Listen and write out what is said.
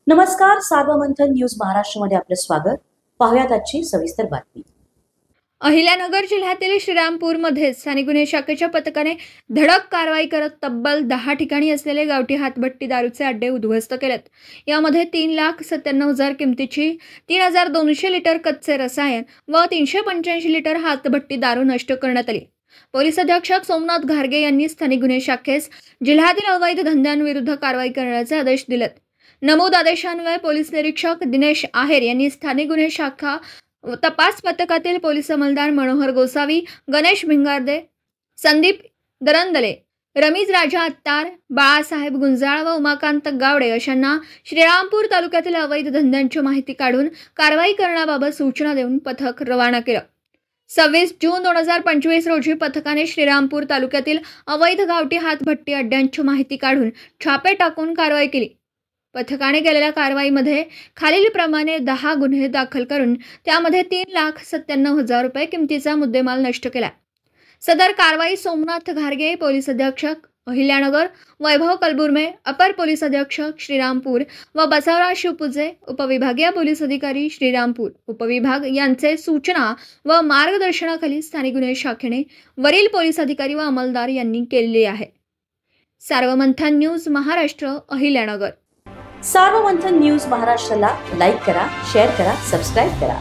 नमस्कार, सार्वमंथन न्यूज महाराष्ट्रमध्ये आपले स्वागत. पाहुयात आजची सविस्तर बातमी. अहिल्यानगर जिल्ह्यातील श्रीरामपूरमध्ये स्थानिक गुन्हे शाखेच्या पथकाने धडक कारवाई करत तब्बल 10 ठिकाणी असलेले गावठी हातभट्टी दारूचे अड्डे उद्ध्वस्त केलेत. यामध्ये 3,97,000 किमतीची 3,200 लिटर कच्चे रसायन व 385 लिटर हातभट्टी दारू नष्ट करण्यात आली. पोलीस अधीक्षक सोमनाथ घारगे यांनी स्थानिक गुन्हे शाखेस जिल्ह्यातील अवैध धंद्यांविरुद्ध कारवाई करण्याचे आदेश दिलेत. नमूद आदेशान्वये पोलीस निरीक्षक दिनेश आहेर यांनी स्थानिक गुन्हे शाखा तपास पथकातील पोलीस अंमलदार मनोहर गोसावी, गणेश भिंगारदे, संदीप दरंदले, रमीज राजा अत्तार, बाळासाहेब गुंजाळ व उमाकांत गावडे अशांना श्रीरामपूर तालुक्यातील अवैध धंद्यांची माहिती काढून कारवाई करण्याबाबत सूचना देऊन पथक रवाना केलं. 26 जून 2025 रोजी पथकाने श्रीरामपूर तालुक्यातील अवैध गावठी हातभट्टी अड्ड्यांची माहिती काढून छापे टाकून कारवाई केली. पथकाने केलेल्या कारवाईमध्ये खालीलप्रमाणे 10 गुन्हे दाखल करून त्यामध्ये 3,97,000 रुपये किमतीचा मुद्देमाल नष्ट केला. सदर कारवाई सोमनाथ घारगे, पोलीस अधीक्षक अहिल्यानगर, वैभव कलबुर्मे, अपर पोलीस अधीक्षक श्रीरामपूर व बसवराज शिवपुजे, उपविभागीय पोलीस अधिकारी श्रीरामपूर उपविभाग यांचे सूचना व मार्गदर्शनाखाली स्थानिक गुन्हे शाखेने वरील पोलीस अधिकारी व अंमलदार यांनी केलेली आहे. सार्वमंथन न्यूज महाराष्ट्र, अहिल्यानगर. सार्वमंथन न्यूज महाराष्ट्राला लाईक करा, शेअर करा, सबस्क्राईब करा.